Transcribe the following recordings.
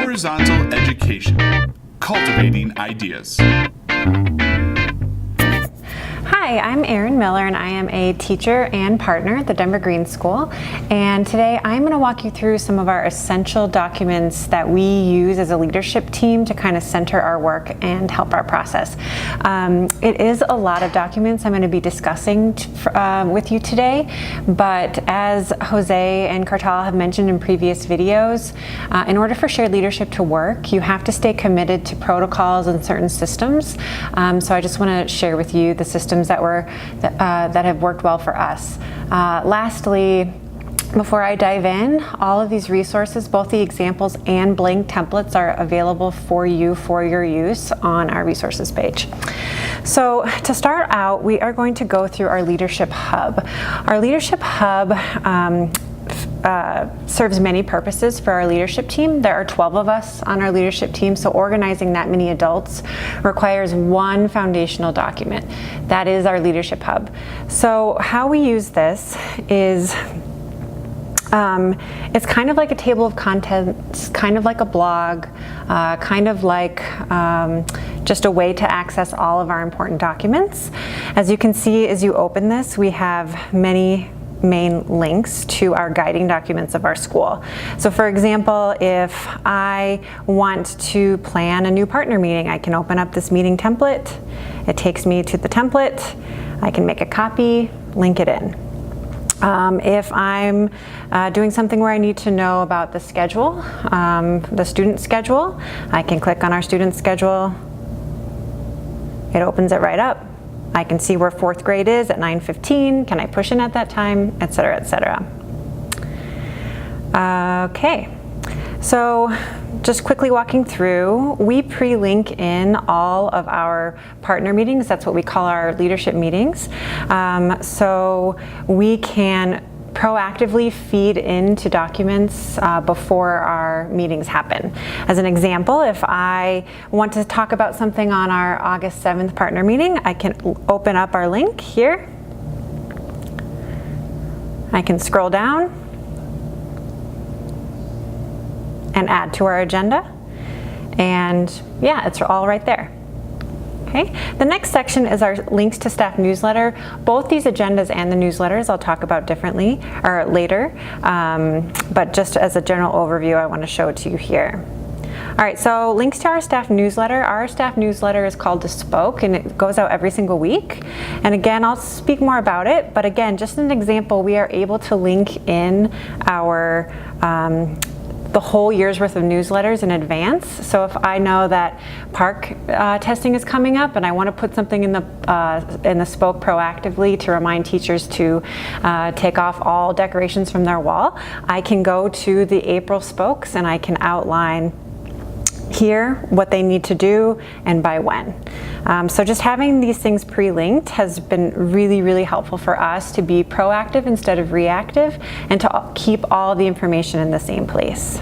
Horizontal education, cultivating ideas. Hi, I'm Erin Miller and I am a teacher and partner at the Denver Green School, and today I'm going to walk you through some of our essential documents that we use as a leadership team to kind of center our work and help our process. It is a lot of documents I'm going to be discussing with you today, but as Jose and Cartal have mentioned in previous videos, in order for shared leadership to work, you have to stay committed to protocols and certain systems. So I just want to share with you the systems that have worked well for us. Lastly, before I dive in, all of these resources, both the examples and blank templates, are available for you for your use on our resources page. So to start out, we are going to go through our Leadership Hub. Our Leadership Hub serves many purposes for our leadership team. There are 12 of us on our leadership team, so organizing that many adults requires one foundational document. That is our Leadership Hub. So how we use this is it's kind of like a table of contents, kind of like a blog, kind of like just a way to access all of our important documents. As you can see, as you open this, we have many main links to our guiding documents of our school. So for example, if I want to plan a new partner meeting, I can open up this meeting template. It takes me to the template. I can make a copy, link it in. If I'm doing something where I need to know about the schedule, the student schedule, I can click on our student schedule. It opens it right up. I can see where 4th grade is at 9:15. Can I push in at that time, et cetera, et cetera. Okay, so just quickly walking through, we pre-link in all of our partner meetings. That's what we call our leadership meetings. So we can proactively feed into documents before our meetings happen. As an example, if I want to talk about something on our August 7th partner meeting, I can open up our link here. I can scroll down and add to our agenda. And yeah, it's all right there. Okay. The next section is our links to staff newsletter. Both these agendas and the newsletters I'll talk about differently or later, but just as a general overview, I want to show it to you here. All right, so links to our staff newsletter. Our staff newsletter is called Bespoke, and it goes out every single week. And again, I'll speak more about it, but again, just an example, we are able to link in our the whole year's worth of newsletters in advance. So if I know that park testing is coming up and I want to put something in the spoke proactively to remind teachers to take off all decorations from their wall, I can go to the April spokes and I can outline here what they need to do and by when. So just having these things pre-linked has been really, really helpful for us to be proactive instead of reactive and to keep all the information in the same place.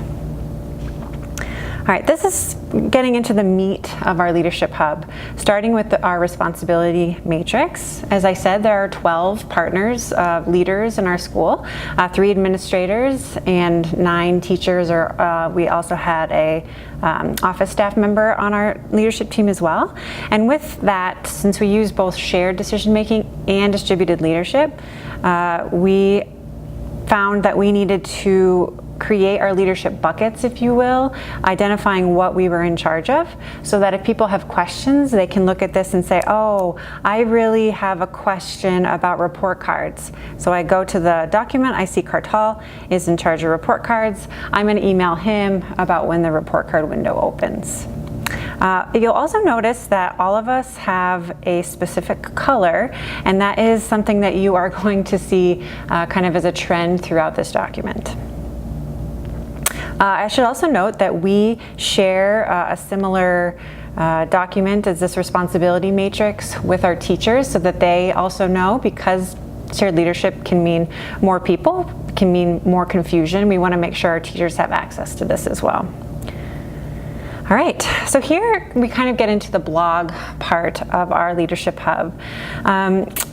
All right, this is getting into the meat of our Leadership Hub, starting with our responsibility matrix. As I said, there are 12 partners, leaders in our school, 3 administrators and 9 teachers, or we also had a office staff member on our leadership team as well. And with that, since we use both shared decision making and distributed leadership, we found that we needed to create our leadership buckets, if you will, identifying what we were in charge of, so that if people have questions, they can look at this and say, oh, I really have a question about report cards. So I go to the document, I see Cartal is in charge of report cards. I'm going to email him about when the report card window opens. You'll also notice that all of us have a specific color, and that is something that you are going to see kind of as a trend throughout this document. I should also note that we share a similar document as this responsibility matrix with our teachers so that they also know, because shared leadership can mean more people, can mean more confusion. We want to make sure our teachers have access to this as well. All right, so here we kind of get into the blog part of our Leadership Hub.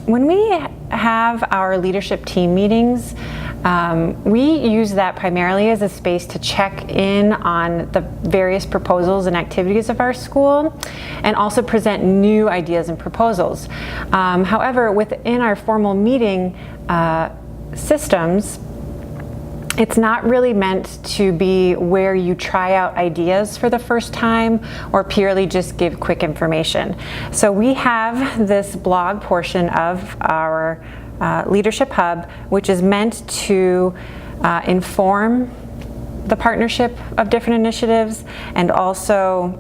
When we have our leadership team meetings, We use that primarily as a space to check in on the various proposals and activities of our school and also present new ideas and proposals. However, within our formal meeting systems, it's not really meant to be where you try out ideas for the first time or purely just give quick information. So we have this blog portion of our Leadership Hub, which is meant to inform the partnership of different initiatives and also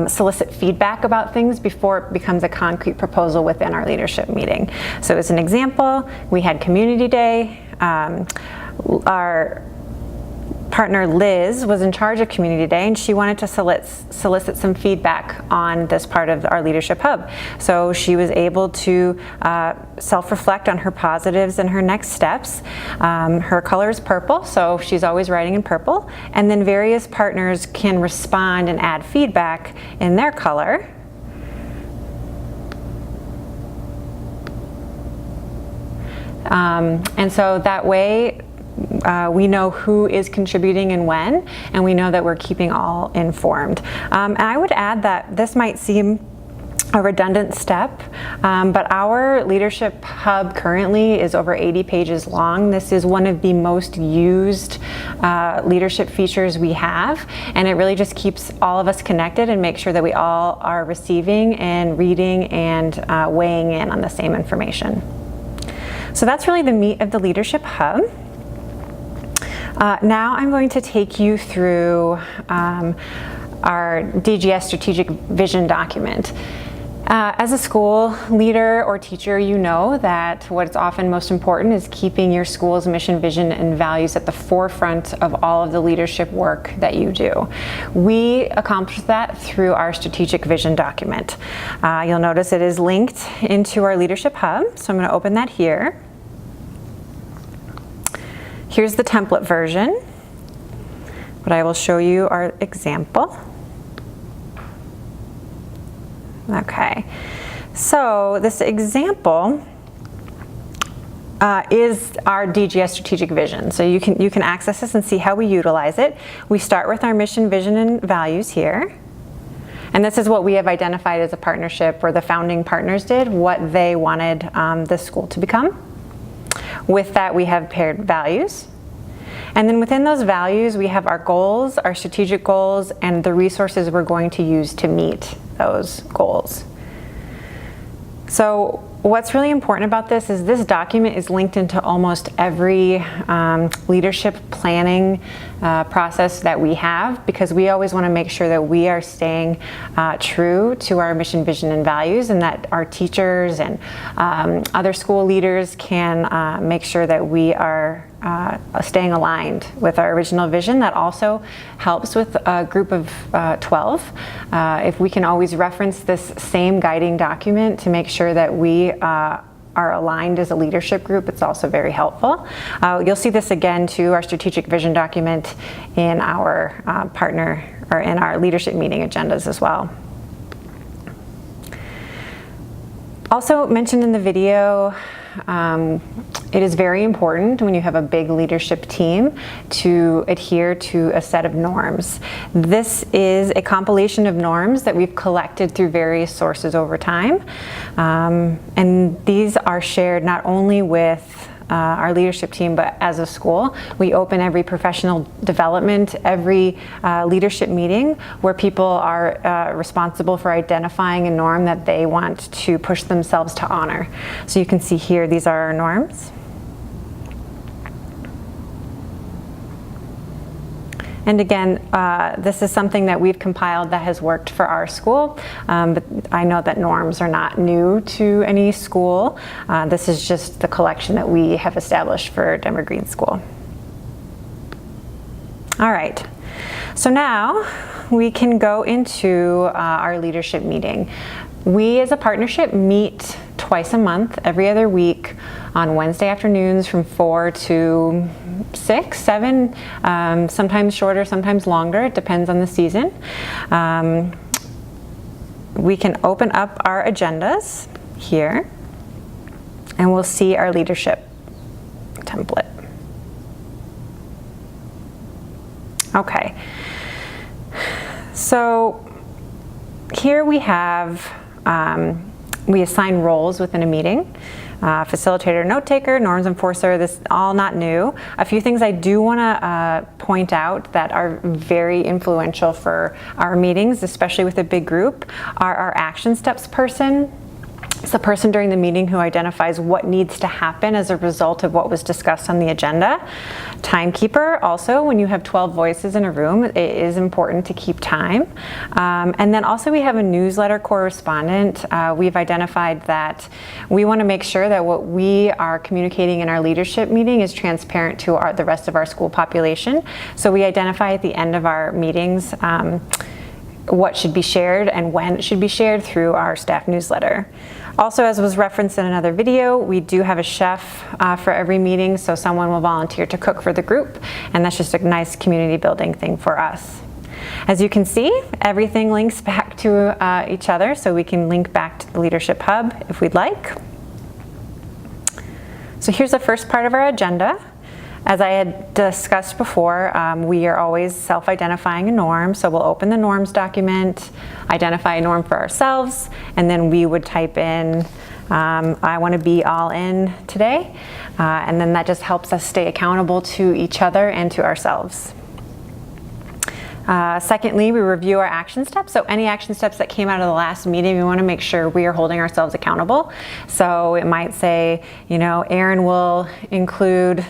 solicit feedback about things before it becomes a concrete proposal within our leadership meeting. So as an example, we had Community Day. Our partner Liz was in charge of Community Day, and she wanted to solicit some feedback on this part of our Leadership Hub. So she was able to self-reflect on her positives and her next steps. Her color is purple, so she's always writing in purple. And then various partners can respond and add feedback in their color. And so that way, we know who is contributing and when, and we know that we're keeping all informed. And I would add that this might seem a redundant step, but our Leadership Hub currently is over 80 pages long. This is one of the most used leadership features we have, and it really just keeps all of us connected and make sure that we all are receiving and reading and weighing in on the same information. So that's really the meat of the Leadership Hub. Now I'm going to take you through our DGS strategic vision document. As a school leader or teacher, you know that what's often most important is keeping your school's mission, vision, and values at the forefront of all of the leadership work that you do. We accomplish that through our strategic vision document. You'll notice it is linked into our Leadership Hub, so I'm going to open that here. Here's the template version, but I will show you our example. Okay, so this example is our DGS strategic vision. So you can access this and see how we utilize it. We start with our mission, vision, and values here. And this is what we have identified as a partnership, or the founding partners did, what they wanted this school to become. With that, we have paired values. And then within those values, we have our goals, our strategic goals, and the resources we're going to use to meet those goals. So what's really important about this is this document is linked into almost every leadership planning process that we have, because we always want to make sure that we are staying true to our mission, vision, and values, and that our teachers and other school leaders can make sure that we are staying aligned with our original vision. That also helps with a group of 12. If we can always reference this same guiding document to make sure that we are aligned as a leadership group, it's also very helpful. You'll see this again too, our strategic vision document in our partner, or in our leadership meeting agendas as well. Also mentioned in the video, it is very important when you have a big leadership team to adhere to a set of norms. This is a compilation of norms that we've collected through various sources over time. And these are shared not only with our leadership team, but as a school. We open every professional development, every leadership meeting where people are responsible for identifying a norm that they want to push themselves to honor. So you can see here, these are our norms. And again, this is something that we've compiled that has worked for our school, but I know that norms are not new to any school. This is just the collection that we have established for Denver Green School. All right, so now we can go into our leadership meeting. We as a partnership meet twice a month, every other week, on Wednesday afternoons from 4 to 6, 7, sometimes shorter, sometimes longer. It depends on the season. We can open up our agendas here, and we'll see our leadership template. template. Okay, so here we have, we assign roles within a meeting. Facilitator, note taker, norms enforcer, this all not new. A few things I do want to point out that are very influential for our meetings, especially with a big group, are our action steps person. It's the person during the meeting who identifies what needs to happen as a result of what was discussed on the agenda. Timekeeper, also, when you have 12 voices in a room, it is important to keep time. And then also we have a newsletter correspondent. We've identified that we want to make sure that what we are communicating in our leadership meeting is transparent to the rest of our school population. So we identify at the end of our meetings what should be shared and when it should be shared through our staff newsletter. Also, as was referenced in another video, we do have a chef for every meeting, so someone will volunteer to cook for the group, and that's just a nice community building thing for us. As you can see, everything links back to each other, so we can link back to the Leadership Hub if we'd like. So here's the first part of our agenda. As I had discussed before, we are always self-identifying a norm, so we'll open the norms document, identify a norm for ourselves, and then we would type in, I want to be all in today, and then that just helps us stay accountable to each other and to ourselves. Secondly, we review our action steps. So any action steps that came out of the last meeting, we want to make sure we are holding ourselves accountable. So it might say, Erin will include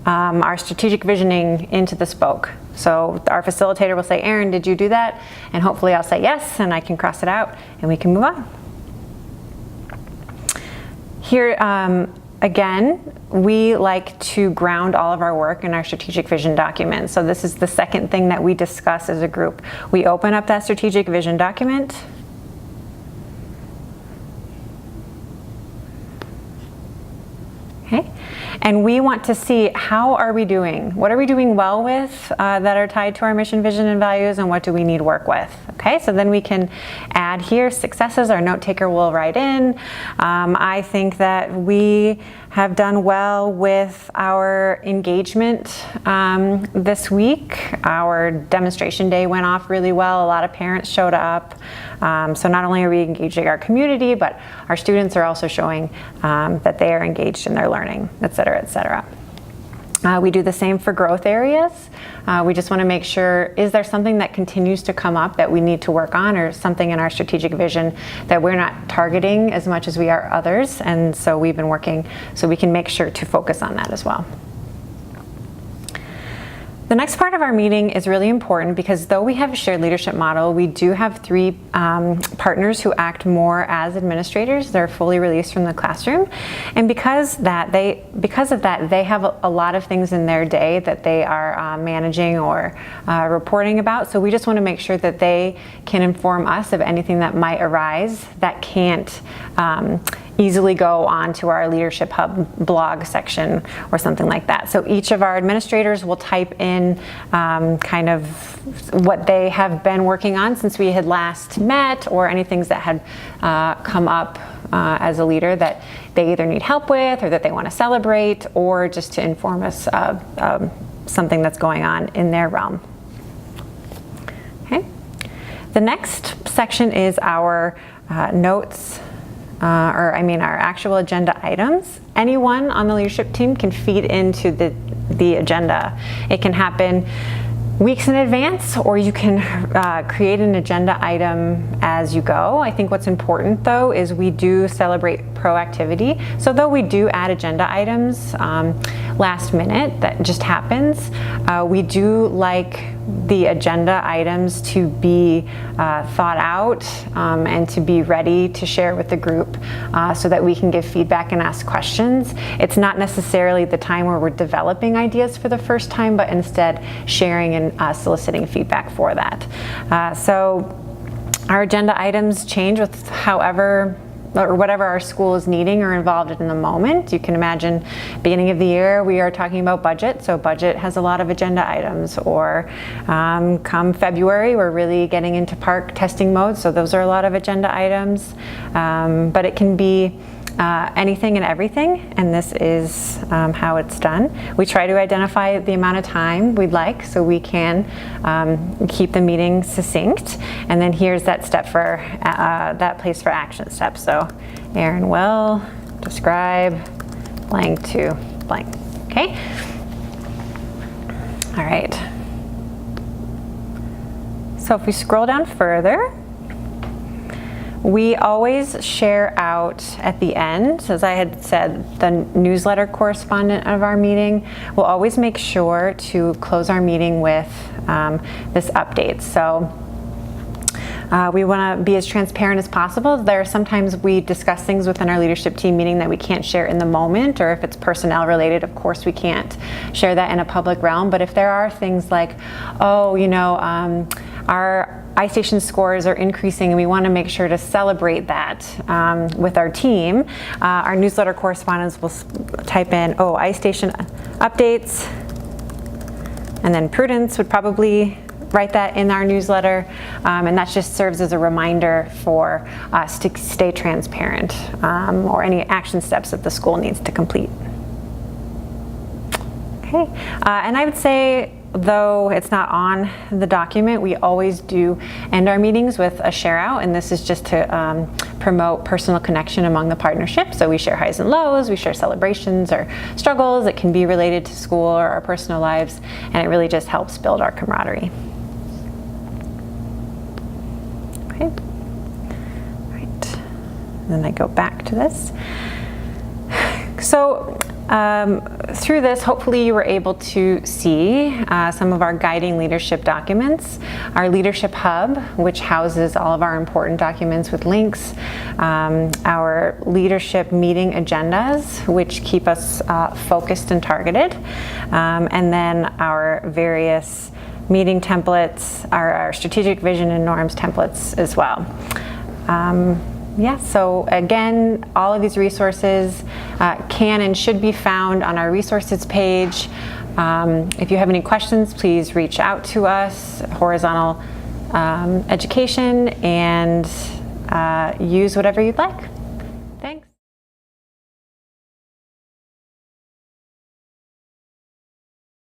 our strategic visioning into the spoke. So our facilitator will say, Erin, did you do that? And hopefully I'll say yes, and I can cross it out, and we can move on. Here, again, we like to ground all of our work in our strategic vision document. So this is the second thing that we discuss as a group. We open up that strategic vision document. Okay. And we want to see, how are we doing? What are we doing well with that are tied to our mission, vision, and values, and what do we need work with? Okay, so then we can add here successes. Our note taker will write in. I think that we have done well with our engagement this week. Our demonstration day went off really well. A lot of parents showed up. So not only are we engaging our community, but our students are also showing that they are engaged in their learning, et cetera, et cetera. We do the same for growth areas. We just want to make sure, is there something that continues to come up that we need to work on, or something in our strategic vision that we're not targeting as much as we are others? And so we've been working so we can make sure to focus on that as well. The next part of our meeting is really important because though we have a shared leadership model, we do have 3 partners who act more as administrators. They're fully released from the classroom. And because of that, they have a lot of things in their day that they are managing or reporting about. So we just want to make sure that they can inform us of anything that might arise that can't easily go onto our Leadership Hub blog section or something like that. So each of our administrators will type in kind of what they have been working on since we had last met, or any things that had come up as a leader that they either need help with, or that they want to celebrate, or just to inform us of something that's going on in their realm. Okay. The next section is our notes, our actual agenda items. Anyone on the leadership team can feed into the agenda. It can happen weeks in advance, or you can create an agenda item as you go. I think what's important though is we do celebrate proactivity. So though we do add agenda items last minute, that just happens, we do like the agenda items to be thought out and to be ready to share with the group so that we can give feedback and ask questions. It's not necessarily the time where we're developing ideas for the first time, but instead sharing and soliciting feedback for that. So our agenda items change with however or whatever our school is needing or involved in the moment. You can imagine beginning of the year we are talking about budget, so budget has a lot of agenda items, or come February we're really getting into park testing mode, so those are a lot of agenda items. But it can be anything and everything, and this is how it's done. We try to identify the amount of time we'd like so we can keep the meeting succinct. And then here's that step for that place for action steps. So Erin will describe blank to blank. Okay. All right. So if we scroll down further, we always share out at the end, as I had said, the newsletter correspondent of our meeting. We'll always make sure to close our meeting with this update. So we want to be as transparent as possible. There are sometimes we discuss things within our leadership team meeting that we can't share in the moment, or if it's personnel related, of course we can't share that in a public realm. But if there are things like, oh, our iStation scores are increasing and we want to make sure to celebrate that with our team, our newsletter correspondents will type in, oh, iStation updates, and then Prudence would probably write that in our newsletter, and that just serves as a reminder for us to stay transparent or any action steps that the school needs to complete. Okay, and I would say, though it's not on the document, we always do end our meetings with a share out, and this is just to promote personal connection among the partnership. So we share highs and lows, we share celebrations or struggles. It can be related to school or our personal lives, and it really just helps build our camaraderie. Okay, right, and then I go back to this. So through this, hopefully you were able to see some of our guiding leadership documents, our leadership hub, which houses all of our important documents with links, our leadership meeting agendas, which keep us focused and targeted, and then our various meeting templates, our strategic vision and norms templates as well. Yeah, so again, all of these resources can and should be found on our resources page. If you have any questions, please reach out to us, Horizontal Education, and use whatever you'd like. Thanks.